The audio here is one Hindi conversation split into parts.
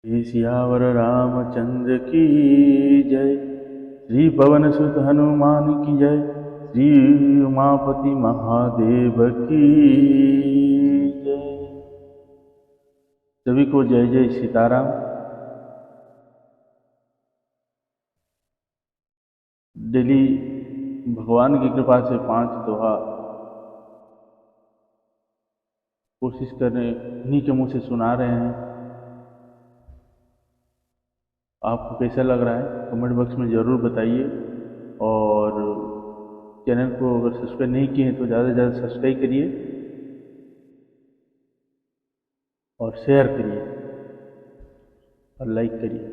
श्री सियावर रामचंद्र की जय। श्री पवन सुत हनुमान की जय। श्री उमापति महादेव की जय। सभी को जय जय सीताराम। डेली भगवान की कृपा से 5 दोहा कोशिश करने उन्हीं के मुंह से सुना रहे हैं। आपको कैसा लग रहा है कमेंट बॉक्स में ज़रूर बताइए, और चैनल को अगर सब्सक्राइब नहीं किए हैं तो ज़्यादा से ज़्यादा सब्सक्राइब करिए और शेयर करिए और लाइक करिए।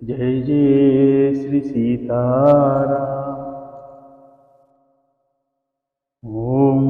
जय जय श्री सीताराम। ओम।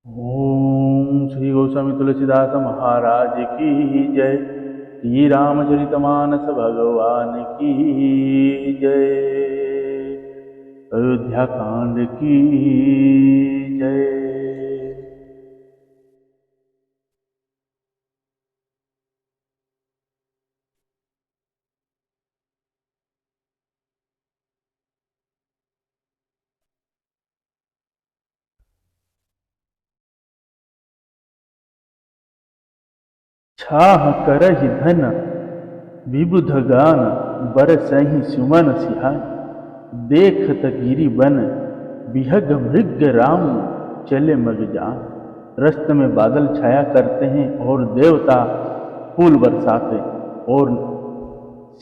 ओम श्री गोस्वामी तुलसीदास महाराज की जय। श्री रामचरितमानस भगवान की जय। अयोध्या कांड की जय। छाह करहि धन विबुध गान बरसहि सुमन सिहाय। देखत गिरि बन बिहग मृग राम चले मग जान। रस्त में बादल छाया करते हैं और देवता फूल बरसाते और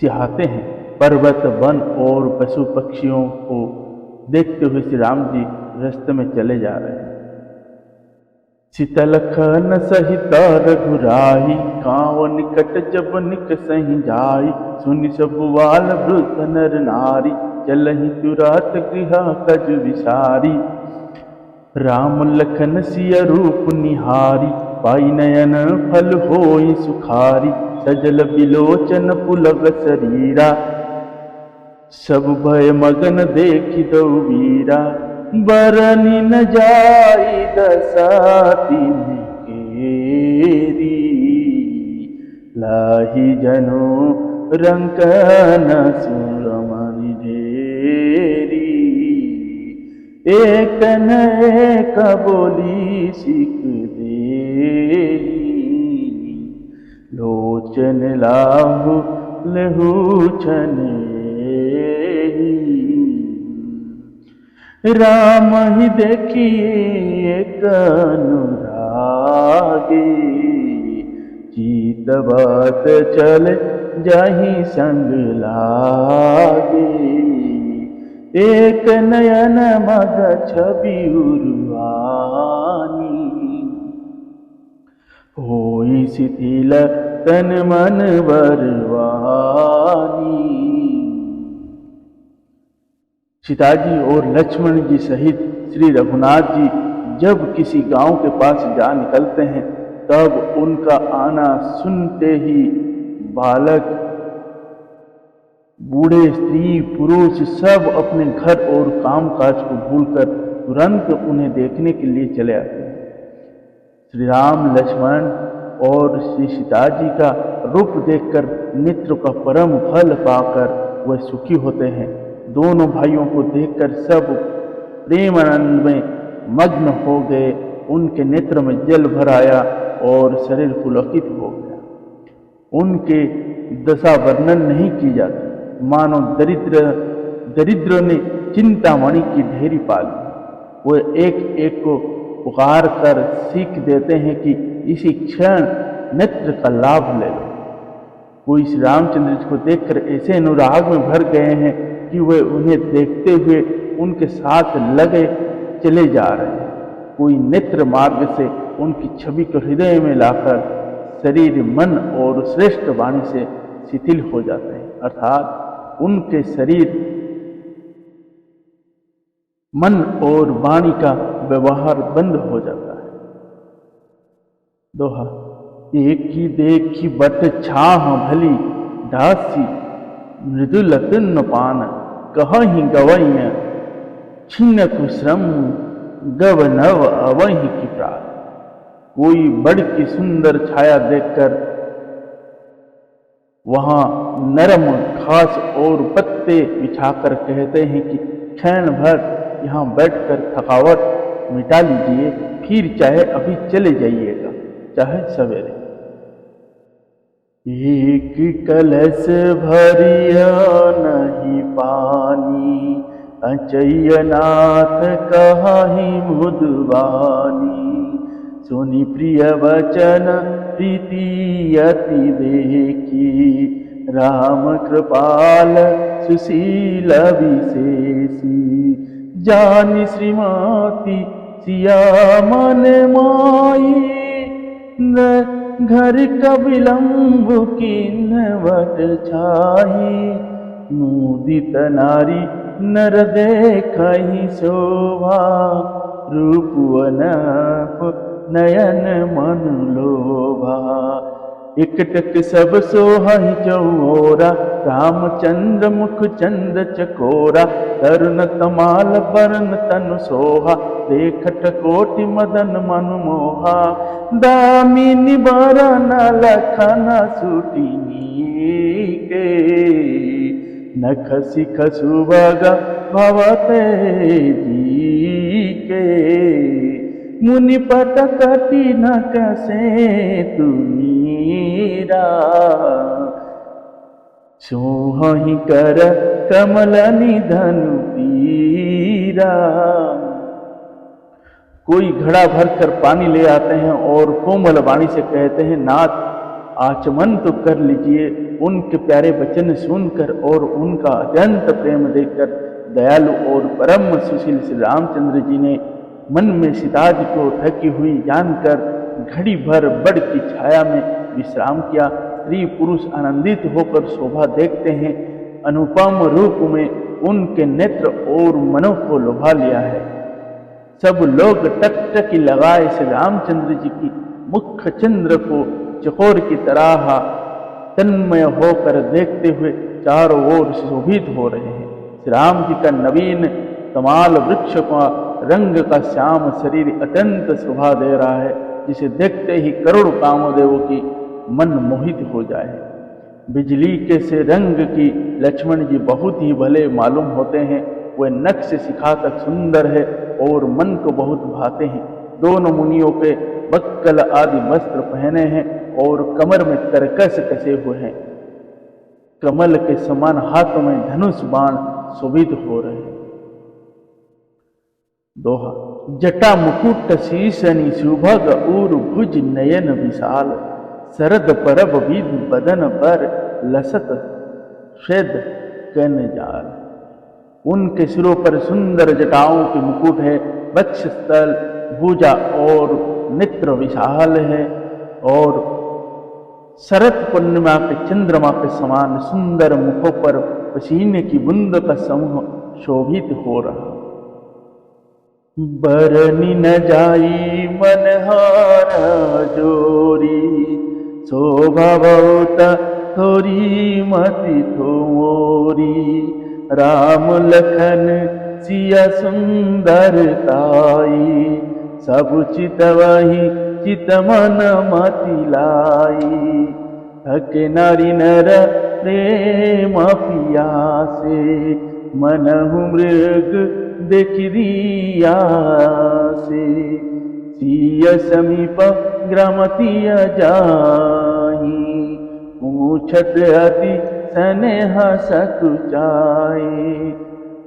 सिहाते हैं। पर्वत वन और पशु पक्षियों को देखते हुए श्री राम जी रास्ते में चले जा रहे हैं। शीतलखन सहित रघुराई कांव निकट जब निक सही जाई। सुनि सब बाल वृद्ध नर नारी चलहि तुरत गृह कज विसारी। राम लखन सिय रूप निहारी पाई नयन फल होई सुखारी। सजल बिलोचन पुलक शरीरा सब भय मगन देखि दौ वीरा। बरनि न जाई दशा तिन्ह केरी लाहि जनु रंकन सुरमणि ढेरी। एक न एक बोली सिख देई लोचन लाहु लहु छने। राम ही देखिए एक अनुरागी चित बात चल जाहि संग लागे। एक नयन मग छवि उर्वानी होई शिथिल तन मन बरवानी। सीता जी और लक्ष्मण जी सहित श्री रघुनाथ जी जब किसी गांव के पास जा निकलते हैं तब उनका आना सुनते ही बालक बूढ़े स्त्री पुरुष सब अपने घर और कामकाज को भूलकर तुरंत उन्हें देखने के लिए चले आते हैं। श्री राम लक्ष्मण और श्री सीता जी का रूप देखकर मित्र का परम फल पाकर वह सुखी होते हैं। दोनों भाइयों को देखकर सब प्रेम आनंद में मग्न हो गए। उनके नेत्र में जल भर आया और शरीर पुलकित हो गया। उनके दशा वर्णन नहीं की जाती, मानो दरिद्र ने चिंतामणि की ढेरी पाली। वह एक एक को पुकार कर सीख देते हैं कि इसी क्षण नेत्र का लाभ ले लो। कोई श्री रामचंद्र जी को देखकर ऐसे अनुराग में भर गए हैं कि वे उन्हें देखते हुए उनके साथ लगे चले जा रहे हैं। कोई नेत्र मार्ग से उनकी छवि को हृदय में लाकर शरीर मन और श्रेष्ठ वाणी से शिथिल हो जाते हैं, अर्थात उनके शरीर मन और वाणी का व्यवहार बंद हो जाता है। दोहा। देखी देखी बट छाह भली दासी मृदुल तुन्न पान कहहि गवैया छिन्न कुश्रम गव नव अवहि की प्राण। कोई बड़ की सुंदर छाया देखकर वहां नरम घास और पत्ते बिछाकर कहते हैं कि क्षण भर यहाँ बैठकर थकावट मिटा लीजिए, फिर चाहे अभी चले जाइएगा, चाहे सवेरे। एक कलश भरिया नहीं पानी अचयनाथ कहाहि मुदवानी। सुनि प्रिय वचन प्रीति अति देखी राम कृपाल सुशील विशेषी। जानि श्रीमती सिया मन माई घर का विलंब किन्वट छाई। मुदित नारी नर देखहि शोभा रूपवनप नयन मन लोभा। एकटक सब सोहहि चौरा रामचंद्र मुख चंद चकोरा। तरुण तमाल बरन तनु सोहा देखट कोटि मदन मनु मोहा। दामिनी बरन लखन सुटिनी के नख सिख सुभग भवते जी के। मुनि पट कटी न कसे तुमीरा सोहि कर कमल निधन पीरा। कोई घड़ा भर कर पानी ले आते हैं और कोमल वाणी से कहते हैं नाथ आचमन तो कर लीजिए। उनके प्यारे वचन सुनकर और उनका अत्यंत प्रेम देखकर दयालु और परम सुशील श्री रामचंद्र जी ने मन में सीता जी को थकी हुई जानकर घड़ी भर बड़ की छाया में विश्राम किया। स्त्री पुरुष आनंदित होकर शोभा देखते हैं। अनुपम रूप में उनके नेत्र और मनों को लुभा लिया है। सब लोग टकटकी लगाए श्री रामचंद्र जी की मुख चंद्र को चकोर की तरह तन्मय होकर देखते हुए चारों ओर शोभित हो रहे हैं। श्री राम जी का नवीन तमाल वृक्ष का रंग का श्याम शरीर अत्यंत शोभा दे रहा है, जिसे देखते ही करोड़ कामदेवों की मन मोहित हो जाए। बिजली के से रंग की लक्ष्मण जी बहुत ही भले मालूम होते हैं। वे नख से शिखा तक सुंदर है और मन को बहुत भाते हैं। दोनों मुनियों के बक्कल आदि वस्त्र पहने हैं और कमर में तरकस कसे हुए हैं। कमल के समान हाथों में धनुष बाण शोभित हो रहे हैं। दोहा। जटा मुकुट शीशनि सुभग उर भुज नयन विशाल। शरद परब विध बदन पर लसत श्वेद कन जाल। उनके सिरों पर सुंदर जटाओं के मुकुट है। वक्षस्थल भुजा और नेत्र विशाल है और शरद पूर्णिमा के चंद्रमा के समान सुंदर मुखों पर पसीने की बूंद का समूह शोभित हो रहा। बरनी न जाई मनहारा जोरी। शोभा बहुत थोरी मति थोरी। राम लखन सिया सुंदरताई। सब चितवहि चित मन मति लाई। थके नारी नर प्रेम पियासे। मनहु मृग देखि रिया से। सिय समीप ग्रामतिय जाहि। पूछत अति स्नेह सकुचाए।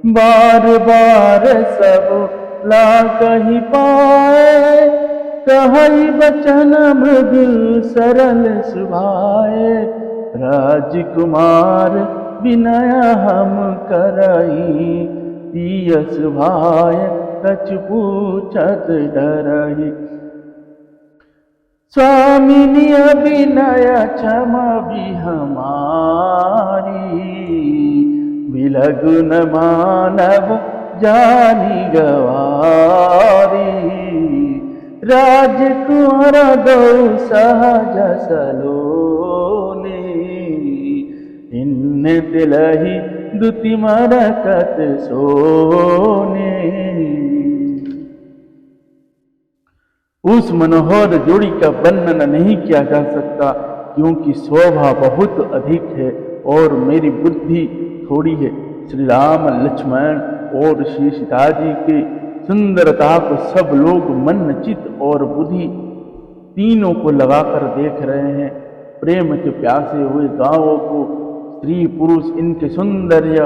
बार बार सब लागहि पाए। कहई बचन मृदु सरल सुभाए। राजकुमार विनय हम करई। तियस भाय कछु पूछत डरहि। स्वामिनी अभिनय क्षम भी हमारी। विलगुन मानव जानी गवारी। राजकुमार दो सहज सलोने, इन तिलहि दुति मरकत सोने। उस मनोहर जोड़ी का वर्णन नहीं किया जा सकता, क्योंकि शोभा बहुत अधिक है और मेरी बुद्धि थोड़ी है। श्री राम लक्ष्मण और श्री सीता जी की सुंदरता को सब लोग मन चित्त और बुद्धि तीनों को लगाकर देख रहे हैं। प्रेम के प्यासे हुए गांवों को स्त्री पुरुष इनके सौंदर्य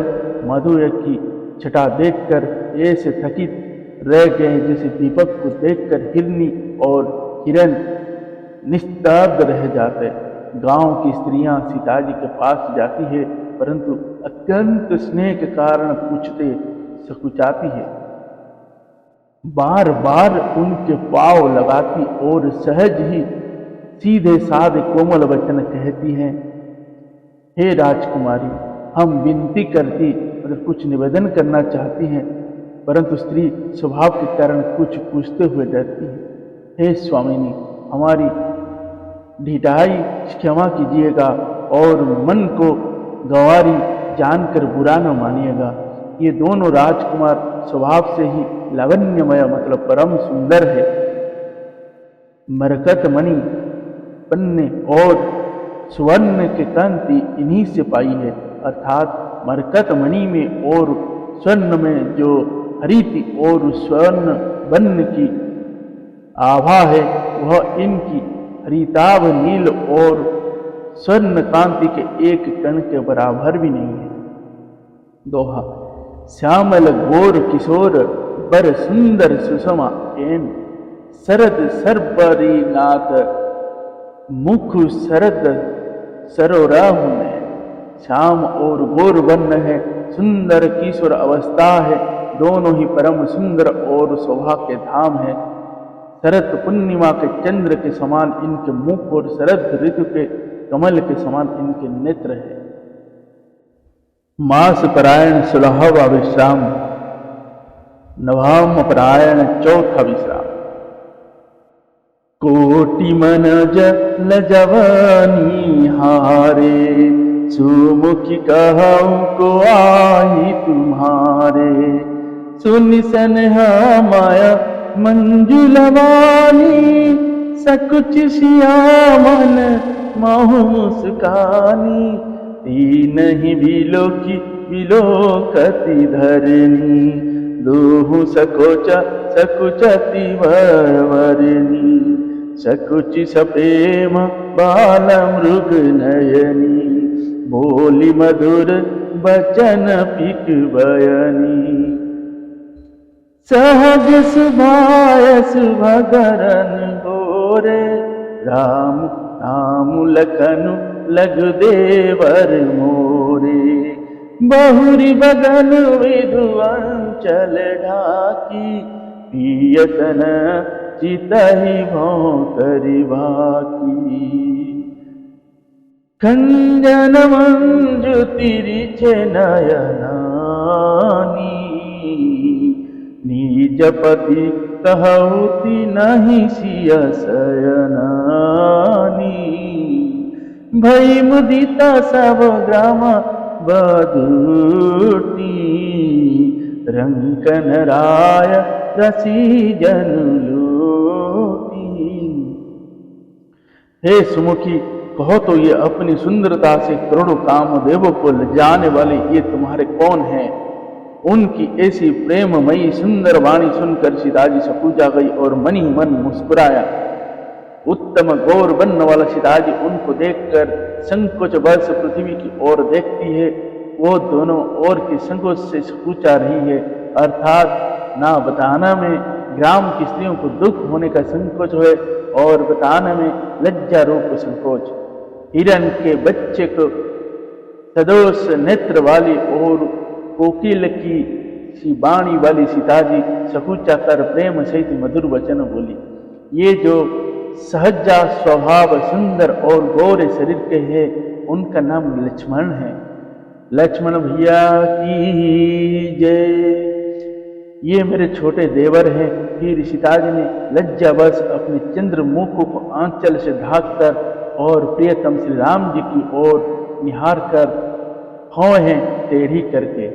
मधुर की छटा देखकर ऐसे थकित रह गए जैसे दीपक को देखकर हिरनी और हिरन निस्तब्ध रह जाते। गांव की स्त्रियां सीता जी के पास जाती है, परंतु अत्यंत स्नेह के कारण पूछते सकुचाती है। बार बार उनके पांव लगाती और सहज ही सीधे साधे कोमल वचन कहती हैं, हे राजकुमारी, हम विनती करती मतलब कुछ निवेदन करना चाहती हैं, परंतु स्त्री स्वभाव के कारण कुछ पूछते हुए डरती है। हे स्वामिनी, हमारी ढिठाई क्षमा कीजिएगा और मन को गंवारी जानकर बुरा न मानिएगा। ये दोनों राजकुमार स्वभाव से ही लावण्यमय मतलब परम सुंदर है। मरकत मणि पन्ने और स्वर्ण के कांति इन्हीं से पाई है, अर्थात मरकत मणि में और स्वर्ण में जो हरिति और स्वर्ण वर्ण की आभा है, वह इनकी हरिताभ नील और स्वर्ण कांति के एक कण के बराबर भी नहीं है। दोहा। श्यामल गोर किशोर बर सुंदर सुषमा एन, शरद सरबरी नाथ मुख शरद सरोराहु में। श्याम और गोर वर्ण है, सुंदर किशोर अवस्था है, दोनों ही परम सुंदर और शोभा के धाम है। शरद पूर्णिमा के चंद्र के समान इनके मुख और शरद ऋतु के कमल के समान इनके नेत्र है। मास परायण 16वां विश्राम, नवाम परायण 4था विश्राम। कोटि मन जल जवानी हारे, सुमुखी कहूँ को आई तुम्हारे। सुनि सनहा माया मंजुलवानी, सकुच सियामन महु मुस्कानी। तीन ही विलोकति धरनी, दोहु सकोच सकुचति वरवरनी। सकुचि सप्रेम बाल मृग नयनी, बोली मधुर बचन पिक बयनी। सहज सुभाय सुभगरन गोरे, राम नाम लखनु लघु देवर मोरे। बहुरी बगन विधुअंचल ढाकी, पियतन चितहि भौंकरि बाकी। खंजन मंजु तिरिचे नयनानी, निजपति कहउति नहीं सिय शयनानी। भई मुदिता सब ग्राम बधूटी, रंकन राय रसी जन लूटी। हे सुमुखी, कहो तो ये अपनी सुंदरता से करोड़ों कामदेवों को लजाने वाले ये तुम्हारे कौन हैं? उनकी ऐसी प्रेममयी सुंदर वाणी सुनकर सीता जी सकुचा गई और मन ही मन मुस्कुराया। उत्तम गौर वर्ण वाला सीता जी उनको देखकर संकोच बस पृथ्वी की ओर देखती है। वो दोनों ओर के संकोच से सकुचा रही है, अर्थात ना बताना में ग्राम की स्त्रियों को दुख होने का संकोच है और बताना में लज्जा रूप संकोच। हिरण के बच्चे को सदोष नेत्र वाली और कोकिल की सी बाणी वाली सीता जी सकुचा कर प्रेम सहित मधुर वचन बोली। ये जो सहजा स्वभाव सुंदर और गोरे शरीर के हैं, उनका नाम लक्ष्मण है। लक्ष्मण भैया की जय। ये मेरे छोटे देवर हैं, फिर सीता जी ने लज्जावश अपने चंद्रमुख को आंचल से ढांककर और प्रियतम श्री राम जी की ओर निहार कर भौहें टेढ़ी करके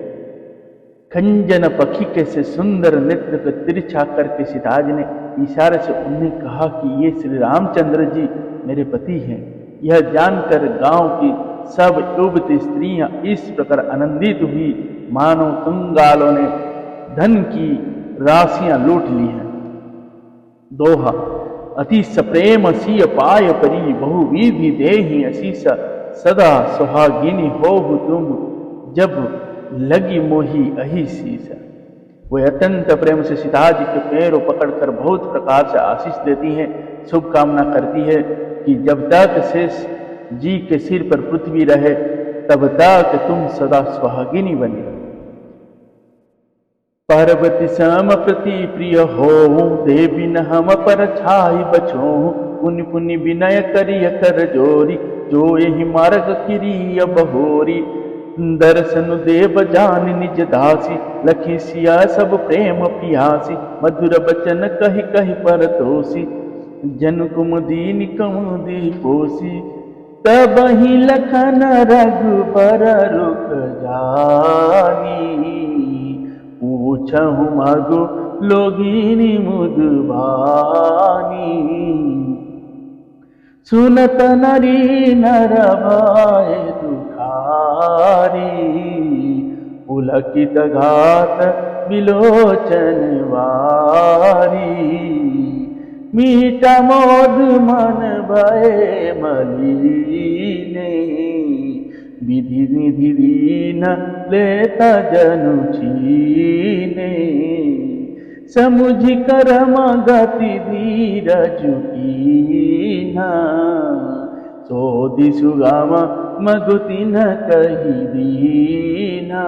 खंजन पखी के से सुंदर नेत्र को तिरछा करके सीता जी ने इशारे से उन्हें कहा कि ये श्री रामचंद्र जी मेरे पति हैं। यह जानकर गांव की सब युवती स्त्रियां इस प्रकार आनंदित हुई मानो कंगालों ने धन की राशियां लूट ली हैं। दोहा अति सप्रेम सीय पाय परी बहुविधि देहि असीस सदा सुहागिनी हो तुम जब लगी मोही अही शीस। वे अत्यंत प्रेम से सीता जी के पैरों पकड़कर बहुत प्रकार से आशीष देती हैं, शुभकामना करती है कि जब तक शेष जी के सिर पर पृथ्वी रहे तब तक तुम सदा सुहागिनी बनी रहो। पार्वती सम प्रति प्रिय हो देवी न हम पर छाई बचो पुनि पुनि विनय करिय कर जोरी जो यही मार्ग किरिय बहोरी। दर्शन देव जान निज दासी लखी सिया सब प्रेम पियासी मधुर बचन कही कही पर तोसी जन कुमुदीन कमुदी पोसी। तब ही लखन रघुबर रुक जानी पूछहु मगु लोगिनी मुदबानी। सुनत नरी नर भय दुखारी पुलकित घात विलोचन वारी। मीठा मोद मन भय मलिने विधि विधि दीन लेता जनु छीने। समुझ करम गति धीरज कीना सोधि सुगम मगुति न कही दीना।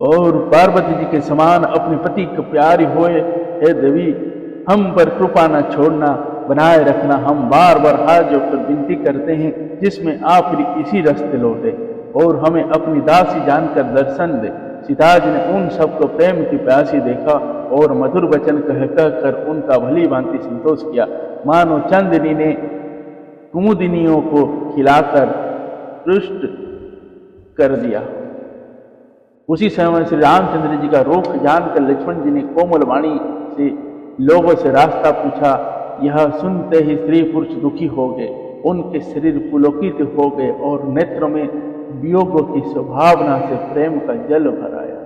और पार्वती जी के समान अपने पति को प्यारी होए, हे देवी हम पर कृपा न छोड़ना, बनाए रखना। हम बार बार हाथ जोड़कर विनती करते हैं जिसमें आप फिर इसी रास्ते लौटे और हमें अपनी दासी जानकर दर्शन दे। सीता जी ने उन सबको प्रेम की प्यासी देखा और मधुर वचन कह कर उनका भली भांति संतोष किया, मानो चंदनी ने कुमुदिनियों को खिलाकर पुष्ट कर दिया। उसी समय श्री रामचंद्र जी का रूप जानकर लक्ष्मण जी ने कोमल वाणी से लोगों से रास्ता पूछा। यह सुनते ही स्त्री पुरुष दुखी हो गए, उनके शरीर पुलकित हो गए और नेत्रों में वियोग की स्वभावना से प्रेम का जल भर आया।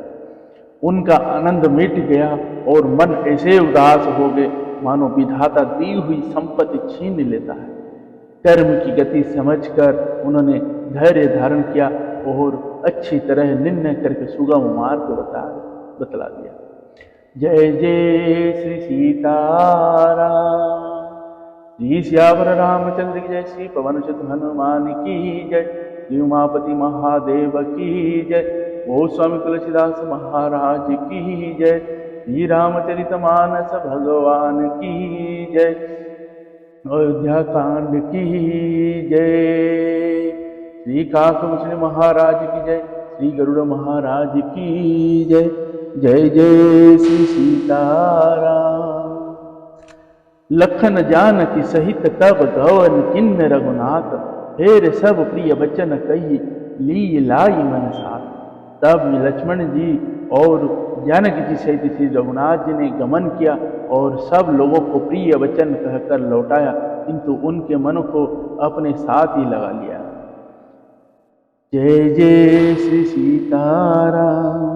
उनका आनंद मिट गया और मन ऐसे उदास हो गए मानो विधाता दी हुई संपत्ति छीन लेता है। कर्म की गति समझकर उन्होंने धैर्य धारण किया और अच्छी तरह निर्णय करके सुगम मार्ग बतला दिया। जय जय श्री सीताराम। श्री श्यावर रामचंद्र की जय। श्री पवन सुत हनुमान की जय। श्री उमापति महादेव की जय। ओ स्वामी तुलसीदास महाराज की जय। श्री रामचरितमानस भगवान की जय। अयोध्या कांड की जय। श्री काकभूषण महाराज की जय। श्री गरुड़ महाराज की जय। जय जय श्री सीताराम। लखन जानकी सहित तब गवन किन्न रघुनाथ फेर सब प्रिय बचन कही ली लाई मन साथ। तब लक्ष्मण जी और जानकी जी सहित श्री रघुनाथ जी ने गमन किया और सब लोगों को प्रिय वचन कहकर लौटाया, किंतु उनके मन को अपने साथ ही लगा लिया। जय जय श्री सीताराम।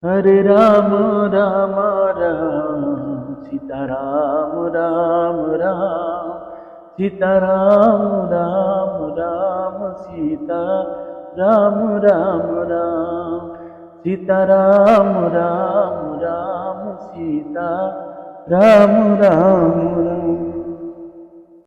हरे राम राम राम सीताराम राम राम सीताराम राम राम सीता राम राम राम सीताराम राम राम सीता राम राम राम।